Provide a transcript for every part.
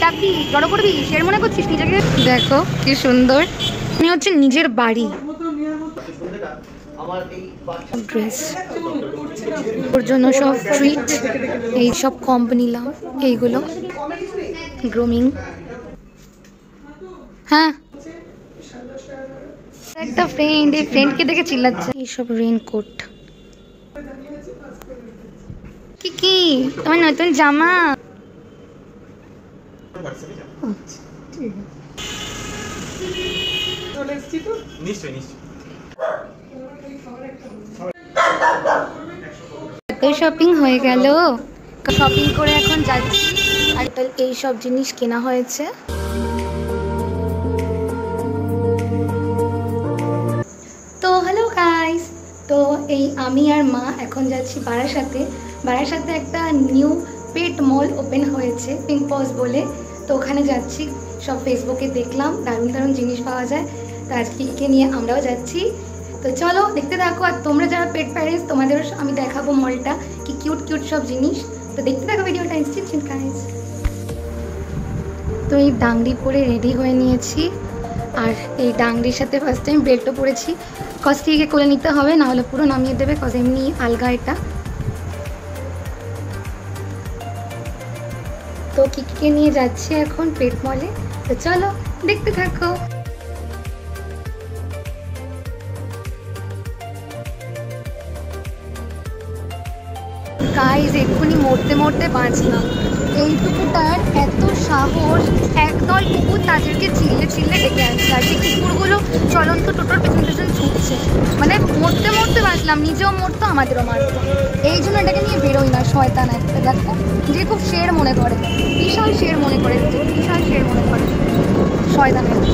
চাকরি জড়ো করবি শের মনে করছিস নিজেকে? দেখো কি সুন্দর, মানে হচ্ছে নিজের বাড়ি। ড্রেস ওর জন্য সব ট্রিট, এই সব কম্প নিলাম, এইগুলো গ্রুমিং। হ্যাঁ, একটা ফ্রেন্ড, এই ফ্রেন্ডকে দেখে চিল্লাচ্ছে। এইসব রেইনকোট। কি কি তোমার নতুন জামা? শপিং হয়ে গেল, শপিং করে এখন যাচ্ছি। আর এই সব জিনিস কেনা হয়েছে। তো হ্যালো গাইস, তো এই আমি আর মা এখন যাচ্ছি বারাসাতে। বারাসাতে একটা নিউ পেট মল ওপেন হয়েছে, পিঙ্ক পজ বলে। তো ওখানে যাচ্ছি, সব ফেসবুকে দেখলাম দারুণ দারুণ জিনিস পাওয়া যায়। তো আজকে নিয়ে আমরাও যাচ্ছি। তো চলো দেখতে থাকো। আর তোমরা যারা পেট প্যারেন্টস, তোমাদেরও আমি দেখাবো মলটা, কি কিউট কিউট সব জিনিস। তো দেখতে থাকো ভিডিওটা। গাইস, তো এই ডাংরি পরে রেডি হয়ে নিয়েছি। আর এই ডাংরির সাথে ফার্স্ট টাইম বেল্টও পরেছি। কজ থেকে কোলে নিতে হবে, না হলে পুরো নামিয়ে দেবে, কজ এমনি আলগা এটা। তো কিকিকে নিয়ে যাচ্ছি এখন পেট মলে। তো চলো দেখতে থাকো। গাইস, এক্ষুনি মরতে মরতে বাঁচলাম। এইটুকুটার এত সাহস, একদল কুকুর তাদেরকে চিল্লে চিল্লে ডেকে আসছে। আর সেই কুকুরগুলো চলন্ত টোটোর পেছন পেছন ছুটছে। মানে মরতে মরতে বাঁচলাম, নিজেও মরতো আমাদেরও মারতো। এই জন্য এটাকে নিয়ে বেরোই না, শয়তান একটা। দেখো, যে খুব শের মনে করে, বিশাল শের মনে করে, বিশাল শের মনে করে, শয়তান একটা।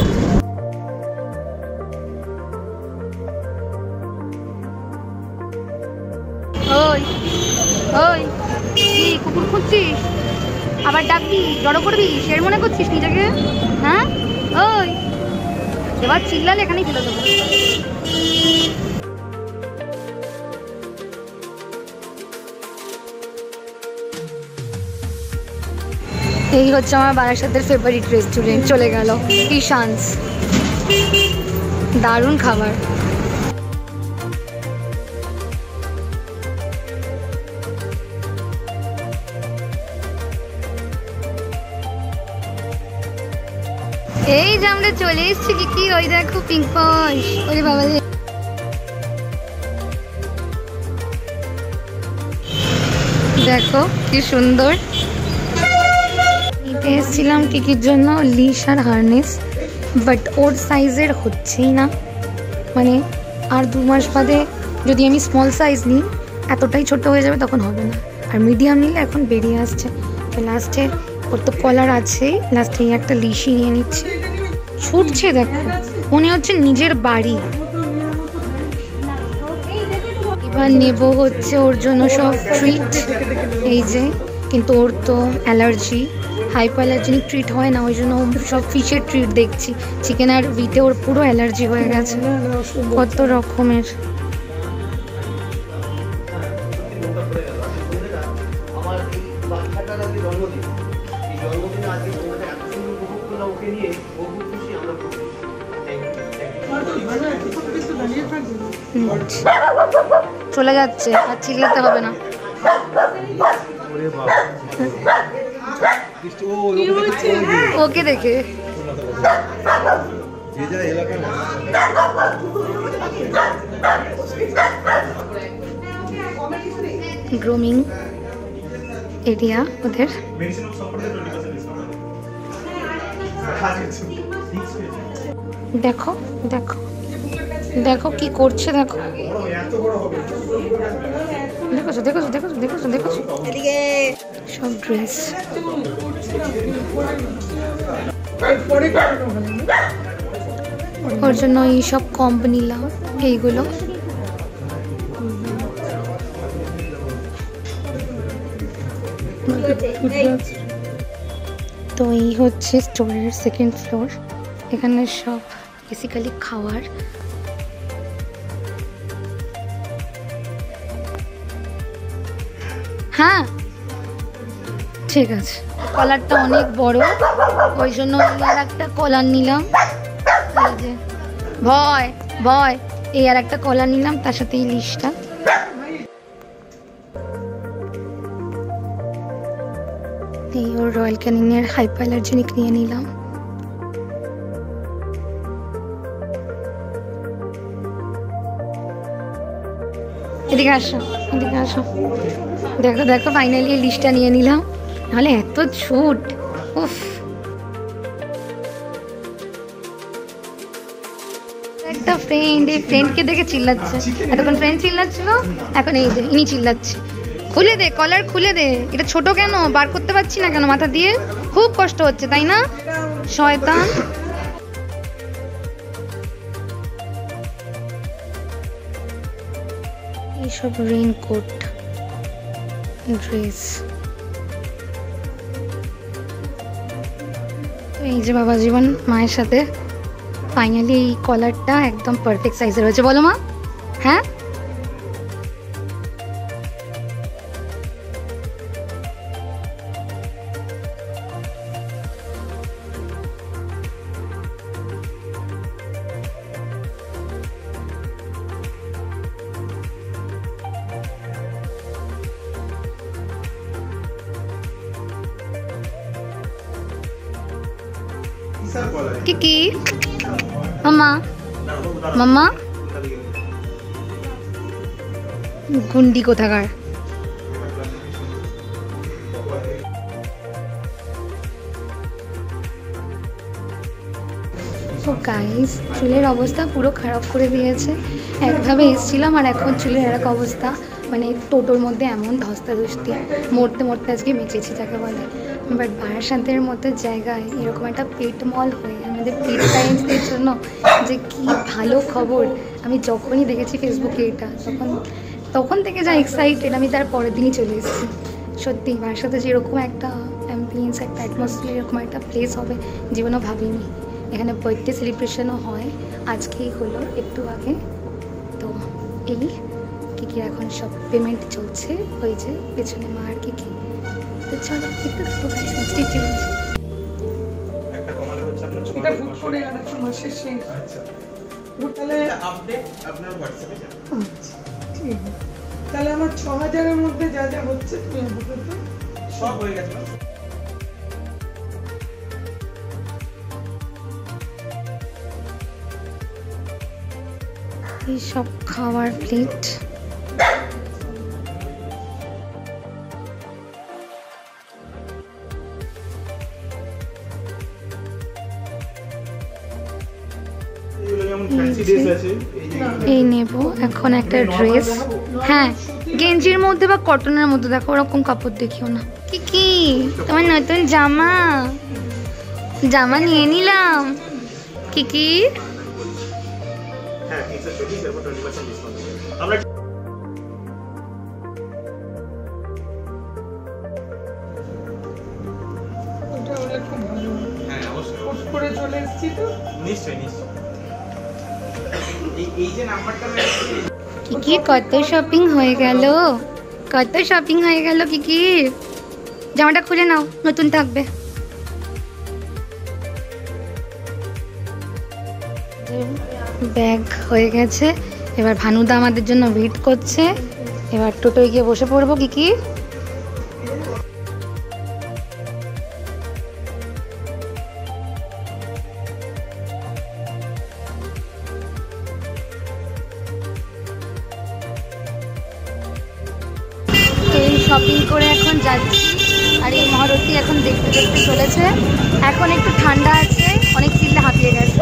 ওই ওই কি কুকুর খুঁজছিস? আবার ডাকবি, জড়ো করবি, শের মনে করছিস নিজেকে? হ্যাঁ, ওই এবার চিল্লালে এখানেই ফেলে দেবো। এই হচ্ছে আমার বারাসাতের ফেভারিট রেস্টুরেন্ট, চলে গেল ঈশানস। দারুণ খাবার। এই যে আমরা চলে এসেছি। কি ওই দেখো পিঙ্ক পজ। ওরে বাবা, দেখো কি সুন্দর। নিতে এসেছিলাম কিকির জন্য লিশ আর হারনেস, বাট ওর সাইজের হচ্ছেই না। মানে আর 2 মাস বাদে যদি আমি স্মল সাইজ নিই, এতটাই ছোট হয়ে যাবে, তখন হবে না। আর মিডিয়াম নিলে এখন বেরিয়ে আসছে। তো লাস্টে ওর তো কলার আছেই, লাস্টে একটা লিশই নিয়ে নিচ্ছি। ছুটছে দেখো, মনে হচ্ছে নিজের বাড়ি। এবার নেব হচ্ছে ওর জন্য সব ট্রিট, এই যে। কিন্তু ওর তো অ্যালার্জি, হাইপার অ্যালার্জেনিক ট্রিট হয় না, ওই জন্য সব ফিশের ট্রিট দেখছি। চিকেন আর উইতে ওর পুরো অ্যালার্জি হয়ে গেছে, কত রকমের। চলে যাচ্ছে, আর চিল্লাতে হবে না। ওকে দেখে গ্রুমিং এরিয়া ওদের। দেখো দেখো দেখো কি করছে, দেখো দেখেছো দেখেছো দেখেছো দেখেছো দেখেছো সব ড্রেস। ওর জন্য এই সব কম্প নিলাম, এইগুলো। তো এই হচ্ছে স্টোরের সেকেন্ড ফ্লোর। এখানে সব বেসিক্যালি খাওয়ার। হ্যাঁ ঠিক আছে, কলারটা অনেক বড়, ওই জন্য আর একটা কলার নিলাম। এই যে ভয় ভয়, এই আর একটা কলার নিলাম, তার সাথে এই লিস্টটা। এই ওর রয়্যাল ক্যানিনের হাইপারঅ্যালার্জেনিক নিয়ে নিলাম। এদিকে আসো, এদিকে আসো, দেখো দেখো ফাইনালি এই লিস্টটা নিয়ে নিলাম, নাহলে এত ছুট। উফ, একটা ফ্রেন্ড, এই ফ্রেন্ডকে দেখে চিল্লাচ্ছে, এতক্ষণ ফ্রেন্ড চিল্লাচ্ছিল, এখন এই যে ইনি চিল্লাচ্ছে। খুলে দে কলার, খুলে দে, এটা ছোট কেন, বার করতে পারছি না কেন মাথা দিয়ে, খুব কষ্ট হচ্ছে তাই না শয়তান। এইসব রেইনকোট, ড্রেস, এই যে বাবা জীবন মায়ের সাথে ফাইনালি এই কলারটা একদম পারফেক্ট সাইজের হয়েছে, বলো মা? হ্যাঁ, কি মাম্মা, মাম্মা গুন্ডি কোথাকার। তো গাইস, চুলের অবস্থা পুরো খারাপ করে দিয়েছে, একভাবে এসেছিলাম আর এখন চুলের এক অবস্থা, মানে টোটোর মধ্যে এমন ধস্তাধস্তি, মরতে মরতে আজকে বেঁচেছি যাকে বলে। বাট বারাসাতের মতো জায়গায় এরকম একটা পেট মল হয়ে আমাদের পেট প্যারেন্টসদের জন্য যে কি ভালো খবর। আমি যখনই দেখেছি ফেসবুকে এটা, তখন থেকে যা এক্সাইটেড, আমি তার পরের দিনই চলে এসেছি। সত্যি বারাসাতে যে এরকম একটা অ্যাম্বিয়েন্স, একটা অ্যাটমসফিয়ার, এরকম একটা প্লেস হবে জীবনেও ভাবিনি। এখানে বার্থডে সেলিব্রেশনও হয়, আজকেই হলো একটু আগে। তো এই কি এখন সব পেমেন্ট চলছে, ওই যে পেছনে মা আর কি। তো চলো একটু দেখো গাইস, নেক্সট চলছে। এটা বুক করে আরেকটা মাসের শেষ। আচ্ছা, তাহলে আপডেট আপনার হোয়াটসঅ্যাপে যাবে। আচ্ছা ঠিক আছে, তাহলে আমার 6000 এর মধ্যে যা যা হচ্ছে তুমি বলতে সব হয়ে গেছে। এই সব খাবার প্লেট, এই নেব এখন একটা ড্রেস। হ্যাঁ, গেঞ্জির মধ্যে বা কটনের মধ্যে, দেখো ওরকম কাপড় দেখিও না। কি তোমার নতুন জামা, জামা নিয়ে নিলাম। কি কি কত শপিং হয়ে গেল, কত শপিং হয়ে গেল। কি জামাটা খুলে নাও, নতুন থাকবে। ব্যাগ হয়ে গেছে, এবার ভানুদা আমাদের জন্য ওয়েট করছে, এবার টোটোয় গিয়ে বসে পড়বো। কি শপিং করে এখন যাচ্ছি, আর এই মহারতী এখন দেখতে দেখতে চলেছে। এখন একটু ঠান্ডা আছে, অনেক চিল্লে হাঁপিয়ে গেছে,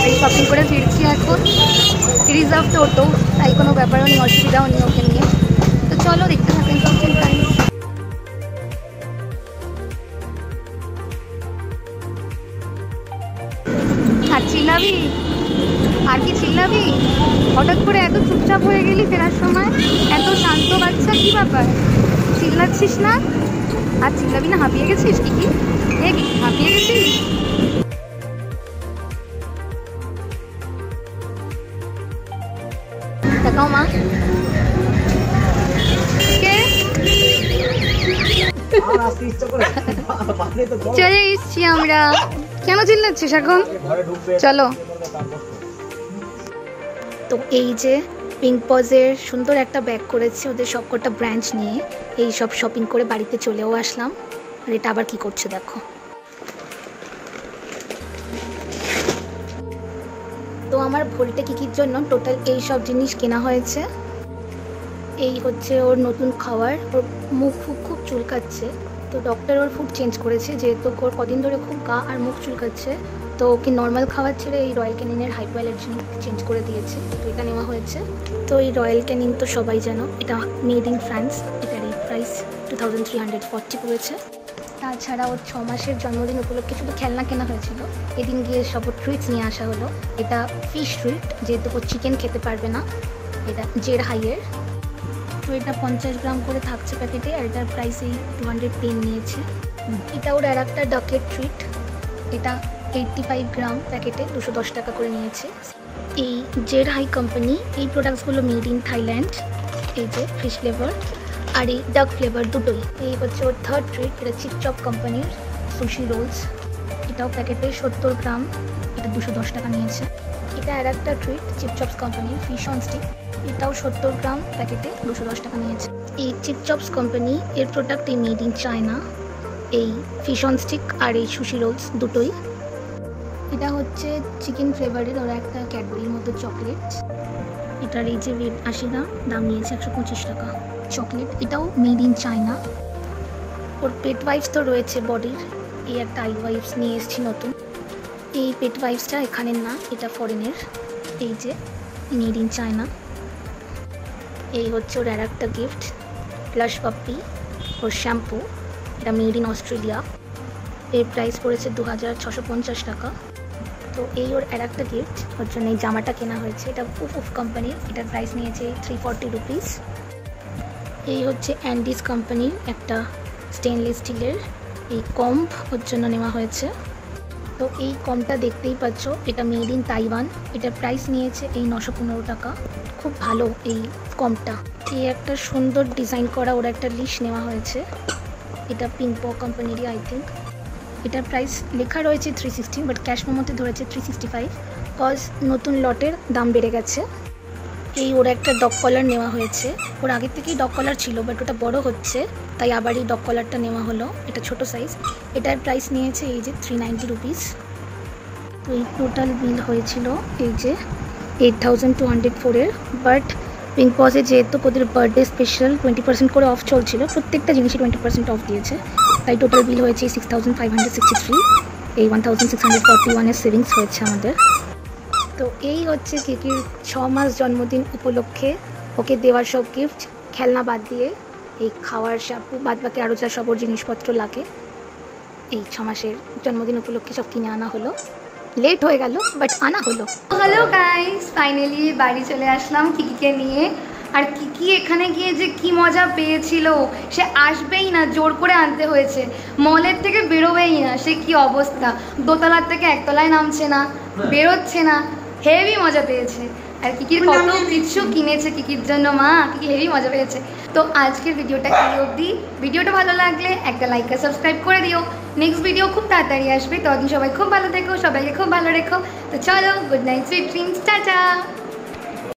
এই শপিং করে ফিরছি এখন। রিজার্ভ টোটো, তাই কোনো ব্যাপারও নেই, অসুবিধাও নেই ওকে নিয়ে। তো চলো দেখতে থাকেন শপিং টাইম। আর চিল্লাবি, আর কি চিল্লাবি? হঠাৎ করে এত চুপচাপ হয়ে গেলি ফেরার সময়, এত শান্ত বাচ্চা, কি ব্যাপার? চিল্লাচ্ছিস না? আর চিল্লাবি না, হাঁপিয়ে গেছিস? কি হাঁপিয়ে গেছিস? দেখাও মা। কে চলে এসছি আমরা। কেন চিল্লাচ্ছিস এখন? চলো। তো এই যে পিঙ্ক পজের সুন্দর একটা ব্যাগ করেছি ওদের সবকটা ব্রাঞ্চ নিয়ে, এই সব শপিং করে বাড়িতে চলেও আসলাম। আর এটা আবার কি করছে দেখো। তো আমার ভোল্টে কিকির জন্য টোটাল এই সব জিনিস কেনা হয়েছে। এই হচ্ছে ওর নতুন খাবার, ওর মুখ ফুক খুব চুলকাচ্ছে, তো ডক্টর ওর ফুড চেঞ্জ করেছে যেহেতু ওর কদিন ধরে খুব গা আর মুখ চুলকাচ্ছে, তো ওকে নর্মাল খাবার ছেড়ে এই রয়্যাল ক্যানিনের হাইপোঅ্যালার্জেনিক চেঞ্জ করে দিয়েছে, তো এটা নেওয়া হয়েছে। তো এই রয়্যাল ক্যানিন তো সবাই জানো, এটা মেড ইন ফ্রান্স, এটার এই প্রাইস 2340 পড়েছে। তাছাড়া ওর 6 মাসের জন্মদিন উপলক্ষে শুধু খেলনা কেনা হয়েছিল, এদিন গিয়ে সব ট্রিটস নিয়ে আসা হলো। এটা ফিশ ট্রিট, যেহেতু ও চিকেন খেতে পারবে না, এটা জেড হাইয়ের। তো এটা 50 গ্রাম করে থাকছে প্যাকেটে, আর এটার প্রাইস এই 210 নিয়েছে। এটা ওর আর একটা ডকেট ট্রিট, এটা 85 গ্রাম প্যাকেটে 210 টাকা করে নিয়েছে। এই জেড হাই কোম্পানি, এই প্রোডাক্টসগুলো মেড ইন থাইল্যান্ড, এই যে ফিশ ফ্লেভার আর এই ডাক ফ্লেভার দুটোই। এই হচ্ছে ওর থার্ড ট্রিট, এটা চিপচপ কোম্পানির সুশি রোলস, এটাও প্যাকেটে 70 গ্রাম, এটা 210 টাকা নিয়েছে। এটা আর একটা ট্রিট চিপচপস কোম্পানির ফিশ অন স্টিক, এটাও 70 গ্রাম প্যাকেটে 210 টাকা নিয়েছে। এই চিপচপস কোম্পানি এর প্রোডাক্ট এই মেড ইন চায়না, এই ফিশ অন স্টিক আর এই সুশি রোলস দুটোই। এটা হচ্ছে চিকেন ফ্লেভারের ওরা একটা ক্যাডবেরির মতো চকলেট, এটার এই যে রেট 80 গ্রাম, দাম নিয়েছে 125 টাকা। চকলেট এটাও মেড ইন চায়না। ওর পেট ওয়াইপস তো রয়েছে বডির, এই একটা আই ওয়াইপস নিয়ে এসেছি নতুন। এই পেট ওয়াইপসটা এখানের না, এটা ফরেনের, এই যে মেড ইন চায়না। এই হচ্ছে ওর আর একটা গিফট, প্লাস পাপ্পি, ওর শ্যাম্পু, এটা মেড ইন অস্ট্রেলিয়া, এর প্রাইস পড়েছে 2650 টাকা। তো এই ওর আর একটা গিফট, ওর জন্য এই জামাটা কেনা হয়েছে, এটা উফ কোম্পানির, এটার প্রাইস নিয়েছে 340 রুপিস। এই হচ্ছে অ্যান্ডিস কোম্পানির একটা স্টেনলেস স্টিলের এই কম্ব, ওর জন্য নেওয়া হয়েছে। তো এই কমটা দেখতেই পাচ্ছ, এটা মেড ইন তাইওয়ান, এটার প্রাইস নিয়েছে এই 915 টাকা। খুব ভালো এই কমটা। এই একটা সুন্দর ডিজাইন করা ওর একটা লিশ নেওয়া হয়েছে, এটা পিঙ্ক পো কোম্পানিরই আই থিঙ্ক। এটার প্রাইস লেখা রয়েছে 360, বাট ক্যাশ মেমোতে ধরেছে 365, কজ নতুন লটের দাম বেড়ে গেছে। এই ওর একটা ডগ কলার নেওয়া হয়েছে, ওর আগের থেকেই ডগ কলার ছিল, বাট ওটা বড় হচ্ছে, তাই আবার এই ডগ কলারটা নেওয়া হলো, এটা ছোট সাইজ। এটার প্রাইস নিয়েছে এই যে 390 রুপিস। তো এই টোটাল বিল হয়েছিল এই যে 8204-এর, বাট পিঙ্ক পজে যেহেতু ওদের বার্থডে স্পেশাল 20% করে অফ চলছিল, প্রত্যেকটা জিনিসই 20% অফ দিয়েছে, তাই টোটাল বিল হয়েছে 6563। এই 1641-এর সেভিংস হয়েছে আমাদের। তো এই হচ্ছে কিকির 6 মাস জন্মদিন উপলক্ষে ওকে দেওয়ার সব গিফট, খেলনা বাদ দিয়ে এই খাওয়ার শ্যাম্পু বাদ বাকি আরও যা সব জিনিসপত্র লাগে এই 6 মাসের জন্মদিন উপলক্ষে সব কিনে আনা হলো। লেট হয়ে গেল, বাট আনা হলো। হ্যালো গাইস, ফাইনালি বাড়ি চলে আসলাম কিকিকে নিয়ে। আর কিকি এখানে গিয়ে যে কি মজা পেয়েছিল, সে আসবেই না, জোর করে আনতে হয়েছে, মলের থেকে বেরোবেই না, সে কি অবস্থা, দোতলার থেকে একতলায় নামছে না, বেরোচ্ছে না, হেভি মজা পেয়েছে। আর কিকির কত কিছু কিনেছে কিকির জন্য মা, কিকি হেভি মজা পেয়েছে। তো আজকের ভিডিওটা এই অবধি, ভিডিওটা ভালো লাগলে একটা লাইক আর সাবস্ক্রাইব করে দিও। নেক্সট ভিডিও খুব তাড়াতাড়ি আসবে, ততদিন সবাই খুব ভালো থেকো, সবাইকে খুব ভালো রেখো। তো চলো, good night, sweet dreams, tata.